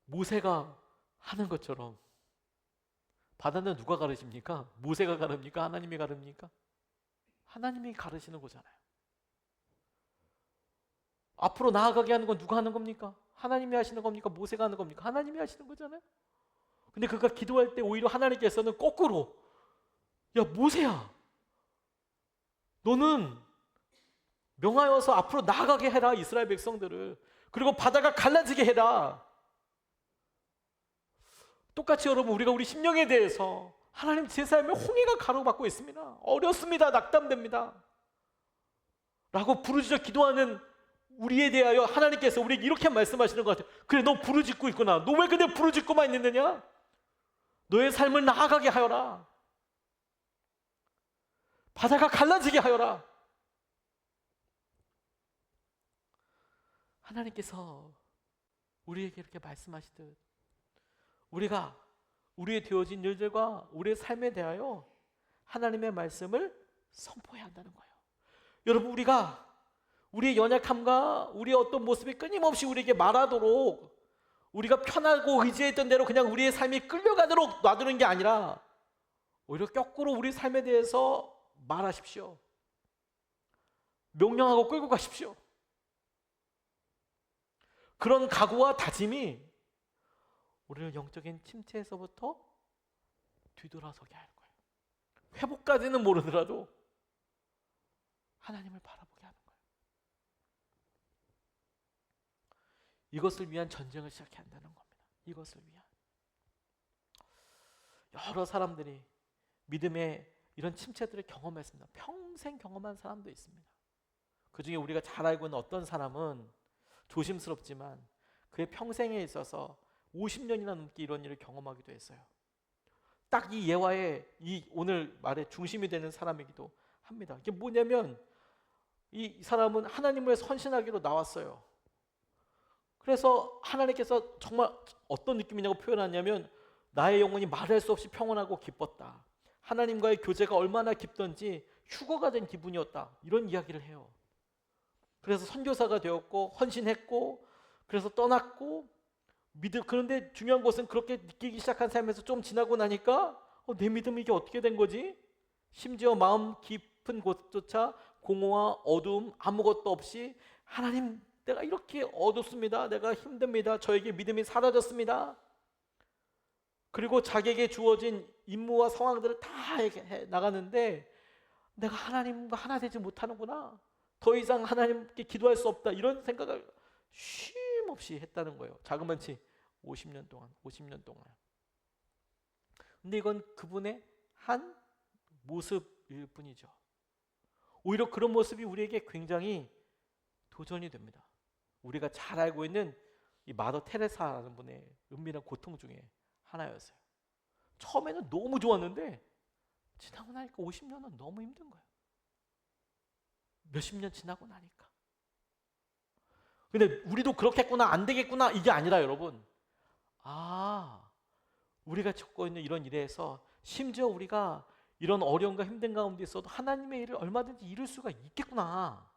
모세가 하는 것처럼, 바다는 누가 가르십니까? 모세가 가릅니까? 하나님이 가릅니까? 하나님이 가르시는 거잖아요. 앞으로 나아가게 하는 건 누가 하는 겁니까? 하나님이 하시는 겁니까? 모세가 하는 겁니까? 하나님이 하시는 거잖아요. 근데 그가 기도할 때 오히려 하나님께서는 거꾸로, 야 모세야, 너는 명하여서 앞으로 나아가게 해라, 이스라엘 백성들을. 그리고 바다가 갈라지게 해라. 똑같이 여러분, 우리가 우리 심령에 대해서 하나님 제 삶에 홍해가 가로막고 있습니다. 어렵습니다. 낙담됩니다. 라고 부르짖어 기도하는 우리에 대하여 하나님께서 우리에게 이렇게 말씀하시는 것 같아요. 그래, 너 부르짖고 있구나. 너 왜 근데 부르짖고만 있느냐? 너의 삶을 나아가게 하여라. 바다가 갈라지게 하여라. 하나님께서 우리에게 이렇게 말씀하시듯 우리가 우리의 되어진 일들과 우리의 삶에 대하여 하나님의 말씀을 선포해야 한다는 거예요. 여러분, 우리가 우리의 연약함과 우리의 어떤 모습이 끊임없이 우리에게 말하도록, 우리가 편하고 의지했던 대로 그냥 우리의 삶이 끌려가도록 놔두는 게 아니라 오히려 거꾸로 우리 삶에 대해서 말하십시오. 명령하고 끌고 가십시오. 그런 각오와 다짐이 우리를 영적인 침체에서부터 뒤돌아서게 할 거예요. 회복까지는 모르더라도 하나님을 바라보게 하는 거예요. 이것을 위한 전쟁을 시작해야 한다는 겁니다. 이것을 위한. 여러 사람들이 믿음의 이런 침체들을 경험했습니다. 평생 경험한 사람도 있습니다. 그 중에 우리가 잘 알고 있는 어떤 사람은 조심스럽지만 그의 평생에 있어서 50년이나 넘게 이런 일을 경험하기도 했어요. 딱 이 예화의 이 오늘 말의 중심이 되는 사람이기도 합니다. 이게 뭐냐면 이 사람은 하나님을 헌신하기로 나왔어요. 그래서 하나님께서 정말 어떤 느낌이냐고 표현하냐면, 나의 영혼이 말할 수 없이 평온하고 기뻤다. 하나님과의 교제가 얼마나 깊던지 휴거가 된 기분이었다. 이런 이야기를 해요. 그래서 선교사가 되었고 헌신했고 그래서 떠났고 그런데 중요한 것은 그렇게 느끼기 시작한 삶에서 좀 지나고 나니까 내 믿음이 이게 어떻게 된 거지? 심지어 마음 깊은 곳조차 공허와 어두움 아무것도 없이, 하나님 내가 이렇게 어둡습니다. 내가 힘듭니다. 저에게 믿음이 사라졌습니다. 그리고 자기에게 주어진 임무와 상황들을 다 해 나가는데 내가 하나님과 하나 되지 못하는구나. 더 이상 하나님께 기도할 수 없다. 이런 생각을 쉼없이 했다는 거예요. 자그마치 50년 동안. 근데 이건 그분의 한 모습일 뿐이죠. 오히려 그런 모습이 우리에게 굉장히 도전이 됩니다. 우리가 잘 알고 있는 이 마더 테레사라는 분의 은밀한 고통 중에 하나였어요. 처음에는 너무 좋았는데 지나고 나니까 50년은 너무 힘든 거예요. 몇십 년 지나고 나니까. 근데 우리도 그렇겠구나, 안 되겠구나, 이게 아니라 여러분, 우리가 겪고 있는 이런 일에서 심지어 우리가 이런 어려움과 힘든 가운데 있어도 하나님의 일을 얼마든지 이룰 수가 있겠구나,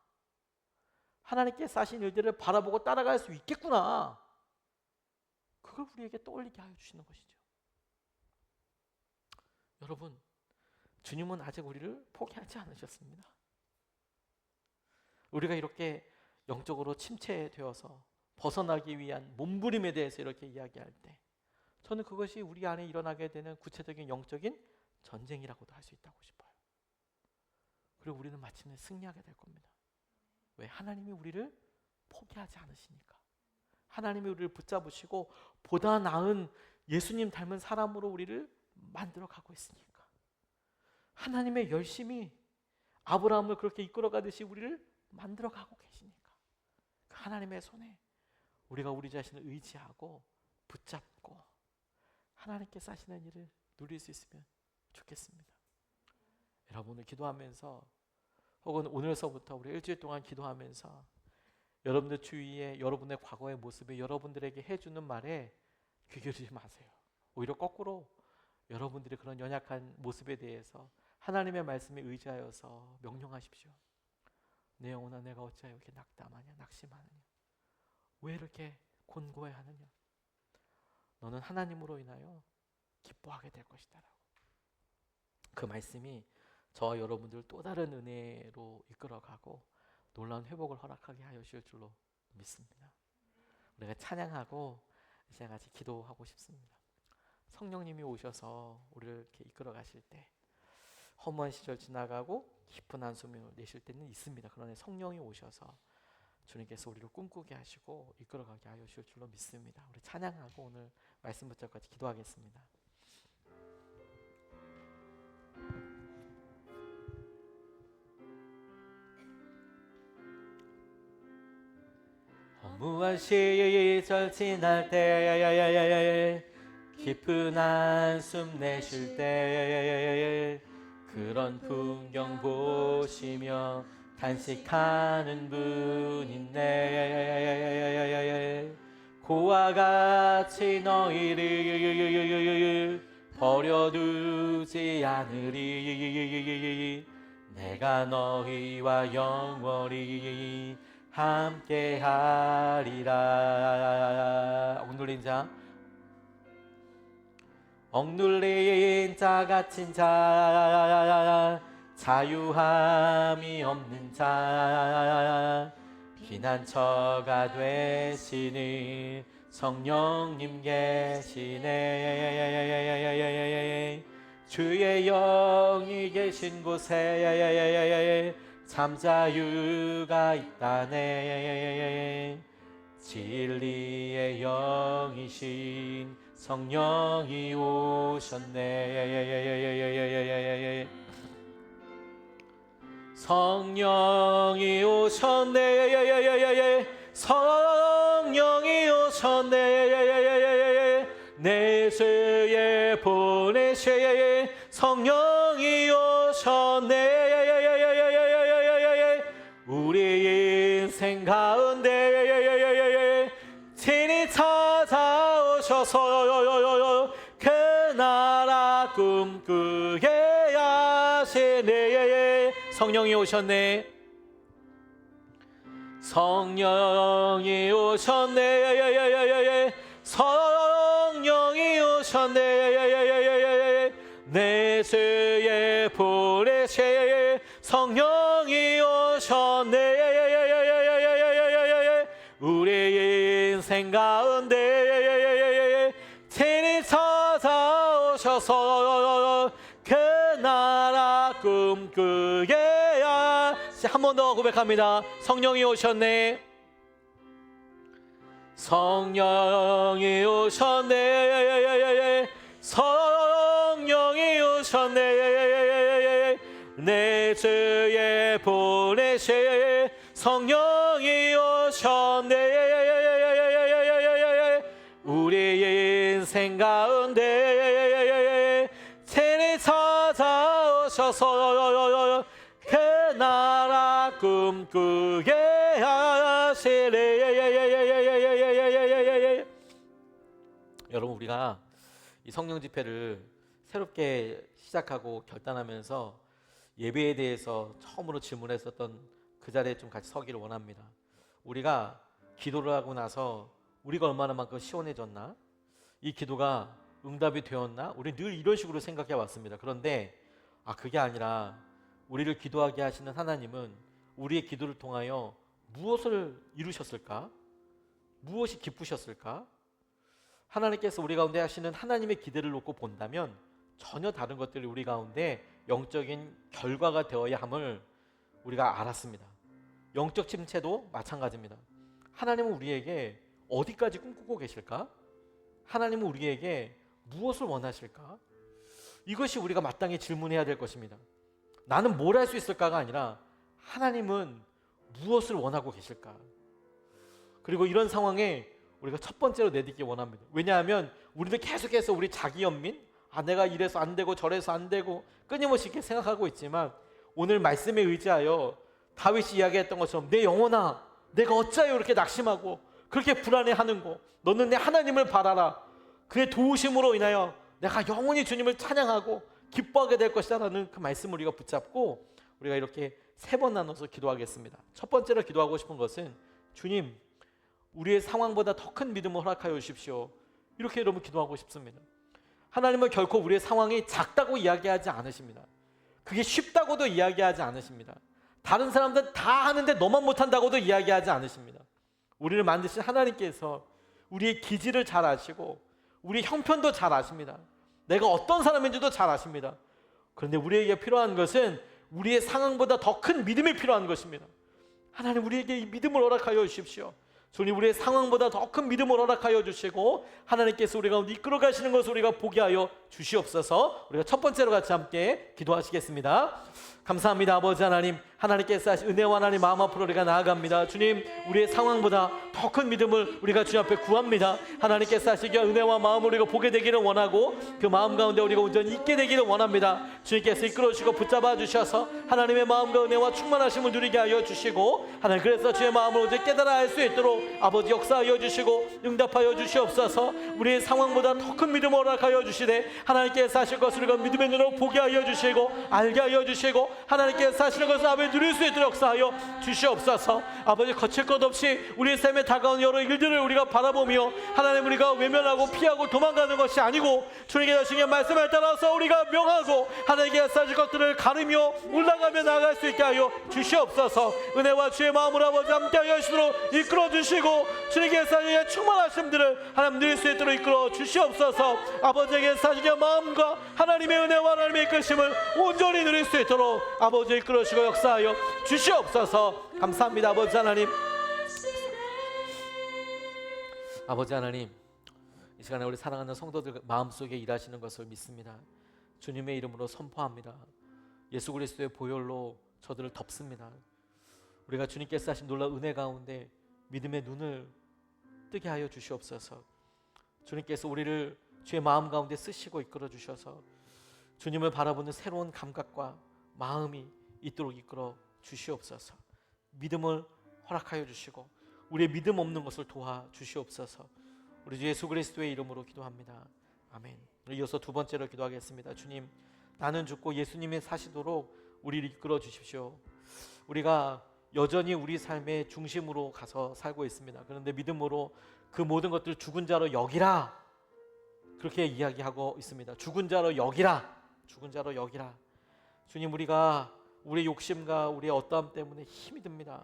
하나님께서 하신 일들을 바라보고 따라갈 수 있겠구나, 그걸 우리에게 떠올리게 하여 주시는 것이죠. 여러분, 주님은 아직 우리를 포기하지 않으셨습니다. 우리가 이렇게 영적으로 침체되어서 벗어나기 위한 몸부림에 대해서 이렇게 이야기할 때, 저는 그것이 우리 안에 일어나게 되는 구체적인 영적인 전쟁이라고도 할 수 있다고 싶어요. 그리고 우리는 마침내 승리하게 될 겁니다. 왜? 하나님이 우리를 포기하지 않으시니까. 하나님이 우리를 붙잡으시고 보다 나은 예수님 닮은 사람으로 우리를 만들어 가고 있으니까. 하나님의 열심히 아브라함을 그렇게 이끌어가듯이 우리를 만들어 가고 계시니까, 그 하나님의 손에 우리가 우리 자신을 의지하고 붙잡고 하나님께서 하시는 일을 누릴 수 있으면 좋겠습니다. 여러분, 오늘 기도하면서 혹은 오늘서부터 우리 일주일 동안 기도하면서 여러분들 주위에 여러분의 과거의 모습에 여러분들에게 해주는 말에 귀 기울이지 마세요. 오히려 거꾸로 여러분들이 그런 연약한 모습에 대해서 하나님의 말씀에 의지하여서 명령하십시오. 내 영혼아, 내가 어찌하여 이렇게 낙담하냐, 낙심하느냐, 왜 이렇게 곤고해하느냐, 너는 하나님으로 인하여 기뻐하게 될 것이다 라고. 그 말씀이 저와 여러분들을 또 다른 은혜로 이끌어가고 놀라운 회복을 허락하게 하여 주실 줄로 믿습니다. 우리가 찬양하고 이제 같이 기도하고 싶습니다. 성령님이 오셔서 우리를 이렇게 이끌어 가실 때 허무한 시절 지나가고 깊은 한숨을 내쉴 때는 있습니다. 그러나 성령이 오셔서 주님께서 우리를 꿈꾸게 하시고 이끌어가게 하여 주실 줄로 믿습니다. 우리 찬양하고 오늘 말씀 붙잡고 기도하겠습니다. 허무한 시절 지날 때, 깊은 한숨 내쉴 때, 그런 풍경 보시며 단식하는 분인데, 고와 같이 너희를 버려두지 않으리. 내가 너희와 영원히 함께하리라. 억눌린 자 갇힌 자, 자유함이 없는 자, 피난처가 되시는 성령님 계시네. 주의 영이 계신 곳에 잠자유가 있다네. 진리의 영이신 성령이 오셨네. 성령이 오셨네. 성령이 오셨네. 내 죄에 보내신 성령이 오셨네. 우리 인생 가운데 친히 찾아오셔서 그 나라 꿈꾸게 하시네. 성령이 오셨네. 성령이 오셨네. 성령이 오셨네. 내 죄에 보내신 성령이 오셨네. 우리 인생 가운데 친히 찾아오셔서 그 나라 꿈꾸게 한 번 더 고백합니다. 성령이 오셨네. 성령이 오셨네. 성령이 오셨네. 내 죄에 보내신 성령이 오셨네. 우리 인생 가운데 친히 찾아오셨네. 주셔서 그 나라 꿈꾸게 하시리. 여러분, 우리가 이 성령 집회를 새롭게 시작하고 결단하면서 예배에 대해서 처음으로 질문했었던 그 자리에 좀 같이 서기를 원합니다. 우리가 기도를 하고 나서 우리가 얼마나만큼 시원해졌나? 이 기도가 응답이 되었나? 우리 늘 이런 식으로 생각해 왔습니다. 그런데 그게 아니라 우리를 기도하게 하시는 하나님은 우리의 기도를 통하여 무엇을 이루셨을까? 무엇이 기쁘셨을까? 하나님께서 우리 가운데 하시는 하나님의 기대를 놓고 본다면 전혀 다른 것들이 우리 가운데 영적인 결과가 되어야 함을 우리가 알았습니다. 영적 침체도 마찬가지입니다. 하나님은 우리에게 어디까지 꿈꾸고 계실까? 하나님은 우리에게 무엇을 원하실까? 이것이 우리가 마땅히 질문해야 될 것입니다. 나는 뭘 할 수 있을까가 아니라 하나님은 무엇을 원하고 계실까? 그리고 이런 상황에 우리가 첫 번째로 내딛기 원합니다. 왜냐하면 우리는 계속해서 우리 자기 연민, 내가 이래서 안 되고 저래서 안 되고 끊임없이 이렇게 생각하고 있지만 오늘 말씀에 의지하여 다윗이 이야기했던 것처럼 내 영혼아, 내가 어찌하여 이렇게 낙심하고 그렇게 불안해하는 거, 너는 내 하나님을 바라라. 그의 도우심으로 인하여 내가 영원히 주님을 찬양하고 기뻐하게 될 것이다라는 그 말씀을 우리가 붙잡고 우리가 이렇게 3번 나눠서 기도하겠습니다. 첫 번째로 기도하고 싶은 것은 주님, 우리의 상황보다 더 큰 믿음을 허락하여 주십시오. 이렇게 여러분 기도하고 싶습니다. 하나님은 결코 우리의 상황이 작다고 이야기하지 않으십니다. 그게 쉽다고도 이야기하지 않으십니다. 다른 사람들은 다 하는데 너만 못한다고도 이야기하지 않으십니다. 우리를 만드신 하나님께서 우리의 기질을 잘 아시고 우리의 형편도 잘 아십니다. 내가 어떤 사람인지도 잘 아십니다. 그런데 우리에게 필요한 것은 우리의 상황보다 더 큰 믿음이 필요한 것입니다. 하나님, 우리에게 이 믿음을 허락하여 주십시오. 주님, 우리의 상황보다 더 큰 믿음을 허락하여 주시고 하나님께서 우리 가운데 이끌어 가시는 것을 우리가 보게 하여 주시옵소서. 우리가 첫 번째로 같이 함께 기도하시겠습니다. 감사합니다. 아버지 하나님, 하나님께서 하신 은혜와 하나님 마음 앞으로 우리가 나아갑니다. 주님, 우리의 상황보다 더 큰 믿음을 우리가 주님 앞에 구합니다. 하나님께서 하시기에 은혜와 마음을 우리가 보게 되기를 원하고 그 마음 가운데 우리가 온전히 있게 되기를 원합니다. 주님께서 이끌어 주시고 붙잡아 주셔서 하나님의 마음과 은혜와 충만하심을 누리게 하여 주시고 하나님, 그래서 주의 마음을 오직 깨달아 알 수 있도록 아버지 역사하여 주시고 응답하여 주시옵소서. 우리의 상황보다 더 큰 믿음을 허락하여 주시되 하나님께서 하실 것을 우리가 믿음의 눈으로 보게 하여 주시고 알게 하여 주시고 하나님께서 하시는 것을 아버지 누릴 수 있도록 역사하여 주시옵소서. 아버지, 거칠 것 없이 우리의 삶에 다가온 여러 일들을 우리가 바라보며 하나님, 우리가 외면하고 피하고 도망가는 것이 아니고 주님께서 하신 말씀에 따라서 우리가 명하고 하나님께서 하실 것들을 가르며 올라가며 나아갈 수 있게 하여 주시옵소서. 은혜와 주의 마음으로 아버지 함께 하여 주시도록 이끌어 주시고 주님께서 하신 충만하심들을 하나님 누릴 수 있도록 이끌어 주시옵소서. 아버지에게서 하신 마음과 하나님의 은혜와 하나님의 이끄심을 온전히 누릴 수 있도록 아버지 이끌어주시고 역사하여 주시옵소서. 감사합니다. 아버지 하나님, 아버지 하나님, 이 시간에 우리 사랑하는 성도들 마음속에 일하시는 것을 믿습니다. 주님의 이름으로 선포합니다. 예수 그리스도의 보혈로 저들을 덮습니다. 우리가 주님께서 하신 놀라운 은혜 가운데 믿음의 눈을 뜨게 하여 주시옵소서. 주님께서 우리를 주의 마음 가운데 쓰시고 이끌어 주셔서 주님을 바라보는 새로운 감각과 마음이 있도록 이끌어 주시옵소서. 믿음을 허락하여 주시고 우리의 믿음 없는 것을 도와 주시옵소서. 우리 주 예수 그리스도의 이름으로 기도합니다. 아멘. 이어서 두 번째로 기도하겠습니다. 주님, 나는 죽고 예수님이 사시도록 우리를 이끌어 주십시오. 우리가 여전히 우리 삶의 중심으로 가서 살고 있습니다. 그런데 믿음으로 그 모든 것들을 죽은 자로 여기라, 그렇게 이야기하고 있습니다. 죽은 자로 여기라, 죽은 자로 여기라. 주님, 우리가 우리의 욕심과 우리의 어떠함 때문에 힘이 듭니다.